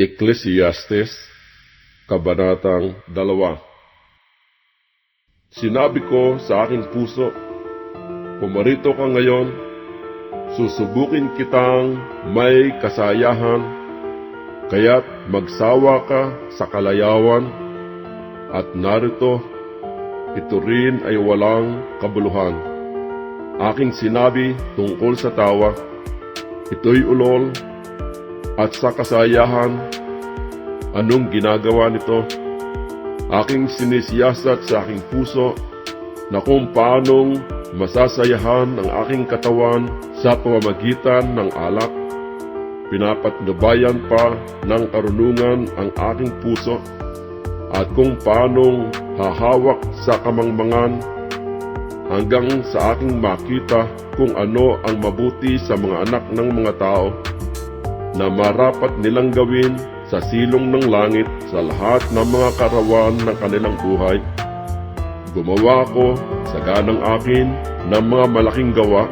Ecclesiastes, Kabanatang 2. Sinabi ko sa aking puso, pumarito ka ngayon, susubukin kitang may kasayahan, kaya't magsawa ka sa kalayawan, at narito, ito rin ay walang kabuluhan. Aking sinabi tungkol sa tawa, ito'y ulol, at sa kasayahan, anong ginagawa nito? Aking sinisiyasat sa aking puso na kung paanong masasayahan ang aking katawan sa pamamagitan ng alak. Pinapatnubayan pa ng karunungan ang aking puso at kung paanong hahawak sa kamangmangan hanggang sa aking makita kung ano ang mabuti sa mga anak ng mga tao na marapat nilang gawin sa silong ng langit sa lahat ng mga karawan ng kanilang buhay. Gumawa ako sa ganang akin ng mga malaking gawa.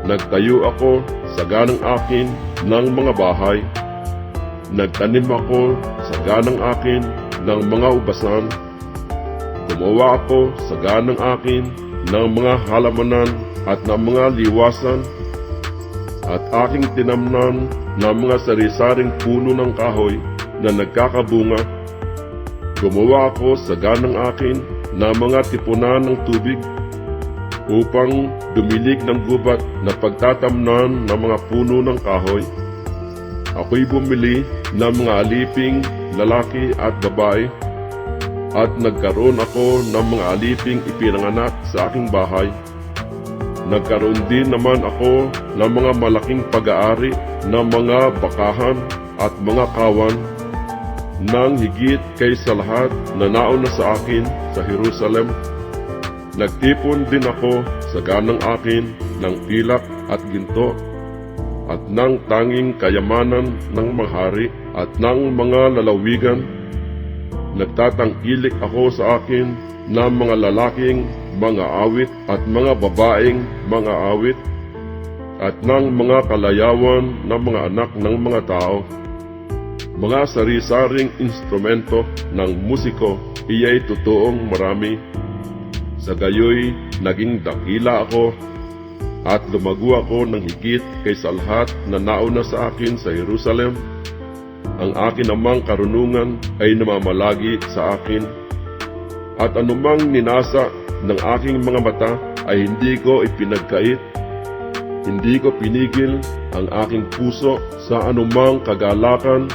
Nagtayo ako sa ganang akin ng mga bahay. Nagtanim ako sa ganang akin ng mga ubasan. Gumawa ako sa ganang akin ng mga halamanan at ng mga liwasan, at aking tinamnan ng mga sari-saring puno ng kahoy na nagkakabunga. Gumawa ako sa ganang akin ng mga tipunan ng tubig upang dumilig ng gubat na pagtatamnan ng mga puno ng kahoy. Ako'y bumili ng mga aliping lalaki at babae, at nagkaroon ako ng mga aliping ipinanganak sa aking bahay. Nagkaroon din naman ako ng mga malaking pag-aari ng mga bakahan at mga kawan nang higit kaysa lahat na nauna sa akin sa Jerusalem. Nagtipon din ako sa ganang akin ng pilak at ginto at ng tanging kayamanan ng mga hari at ng mga lalawigan. Nagtatangkilik ako sa akin ng mga lalaking mga awit at mga babaeng mga awit at ng mga kalayawan ng mga anak ng mga tao. Mga sari-saring instrumento ng musiko, iya'y totoong marami. Sa gayoy, naging dakila ako at lumago ako ng higit kaysa lahat na nauna sa akin sa Jerusalem. Ang akin namang karunungan ay namamalagi sa akin, at anumang ninasa ng aking mga mata ay hindi ko ipinagkait. Hindi ko pinigil ang aking puso sa anumang kagalakan,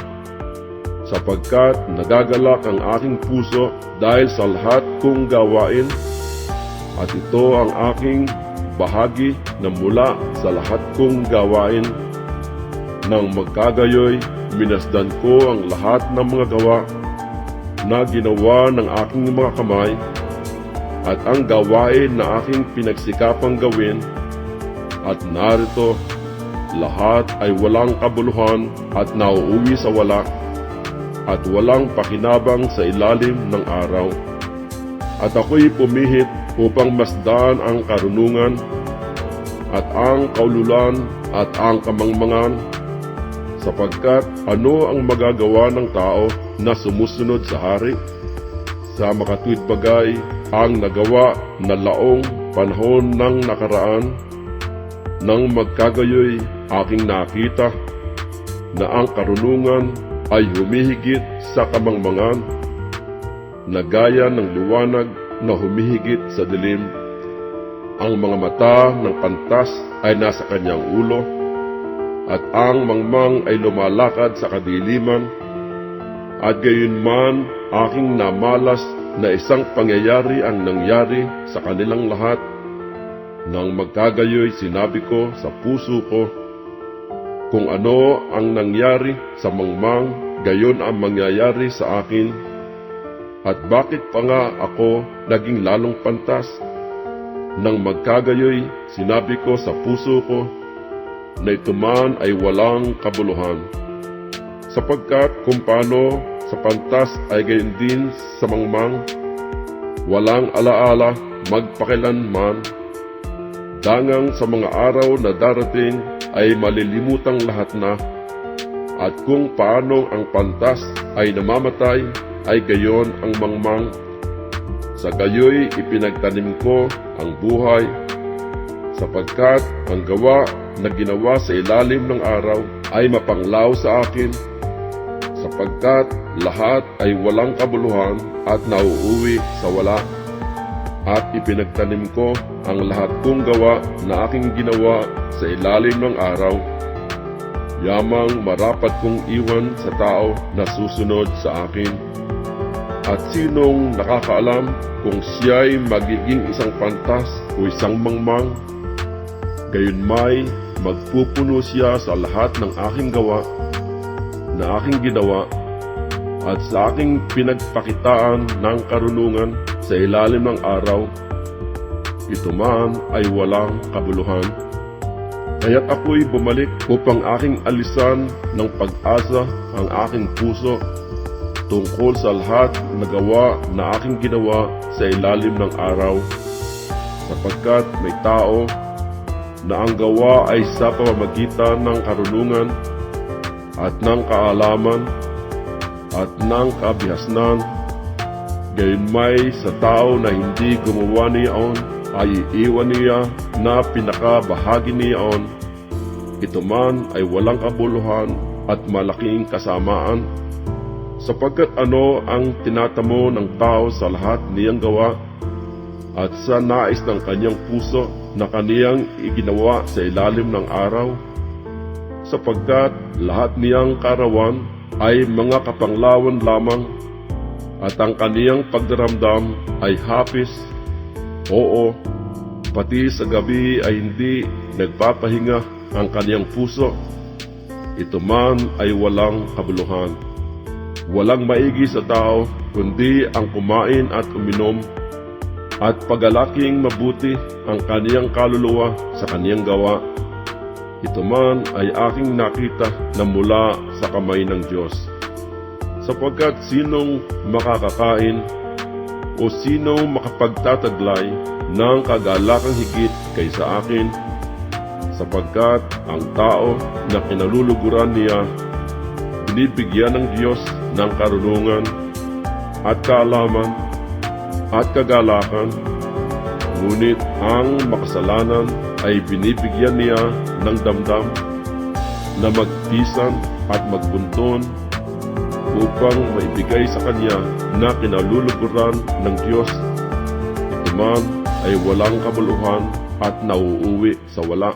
sapagkat nagagalak ang aking puso dahil sa lahat kong gawain, at ito ang aking bahagi na mula sa lahat kong gawain. Nang magkagayoy, minasdan ko ang lahat ng mga gawa na ginawa ng aking mga kamay, at ang gawain na aking pinagsikapang gawin, at narito, lahat ay walang kabuluhan at nauuwi sa wala, at walang pakinabang sa ilalim ng araw. At ako'y pumihit upang masdan ang karunungan, at ang kaululan, at ang kamangmangan, sapagkat ano ang magagawa ng tao na sumusunod sa hari? Sa makatuwid bagay ang nagawa na laong panahon ng nakaraan. Nang magkagayoy, aking nakita na ang karunungan ay humihigit sa kamangmangan, na gaya ng liwanag na humihigit sa dilim. Ang mga mata ng pantas ay nasa kanyang ulo, at ang mangmang ay lumalakad sa kadiliman, at gayunman aking namalas na isang pangyayari ang nangyari sa kanilang lahat. Nang magkagayoy, sinabi ko sa puso ko, kung ano ang nangyari sa mangmang, gayon ang mangyayari sa akin. At bakit pa nga ako naging lalong pantas? Nang magkagayoy, sinabi ko sa puso ko, na ito man ay walang kabuluhan. Sapagkat kung paano sa pantas ay gayon din sa mangmang, walang alaala magpakilanman. Dangang sa mga araw na darating ay malilimutang lahat na, At kung paano ang pantas ay namamatay, ay gayon ang mangmang. Sa gayoy ipinagtanim ko ang buhay, sapagkat ang gawa na ginawa sa ilalim ng araw ay mapanglaw sa akin, sapagkat lahat ay walang kabuluhan at nauuwi sa wala. At ipinagtanim ko ang lahat kong gawa na aking ginawa sa ilalim ng araw, yamang marapat kong iwan sa tao na susunod sa akin. At sinong nakakaalam kung siya'y magiging isang pantas o isang mangmang? Gayunmay, magpupuno siya sa lahat ng aking gawa na aking ginawa at sa aking pinagpakitaan ng karunungan sa ilalim ng araw. Ito man ay walang kabuluhan. Kaya't ako'y bumalik upang aking alisan ng pag-asa ang aking puso tungkol sa lahat na gawa na aking ginawa sa ilalim ng araw, sapagkat may tao na ang gawa ay sa pamamagitan ng karunungan at ng kaalaman at ng kabihasnan. Gayunmay sa tao na hindi gumawa niyaon ay iiwan niya na pinakabahagi niyaon. Ito man ay walang kabuluhan at malaking kasamaan, sapagkat ano ang tinatamo ng tao sa lahat niyang gawa at sa nais ng kanyang puso na kaniyang iginawa sa ilalim ng araw, sapagkat lahat niyang karawan ay mga kapanglawan lamang at ang kaniyang pagdaramdam ay hapis. Oo, pati sa gabi ay hindi nagpapahinga ang kaniyang puso. Ito man ay walang kabuluhan. Walang maigi sa tao kundi ang kumain at uminom at pagalaking mabuti ang kaniyang kaluluwa sa kaniyang gawa. Ito man ay aking nakita na mula sa kamay ng Diyos. Sapagkat sinong makakakain o sinong makapagtataglay ng kagalakang higit kaysa akin, sapagkat ang tao na kinaluluguran niya binibigyan ng Diyos ng karunungan at kaalaman at kagalakan, ngunit ang makasalanan ay binibigyan niya ng damdam na magpisan at magbunton upang maibigay sa kanya na kinaluluguran ng Diyos. Ito man ay walang kabuluhan at nauuwi sa wala.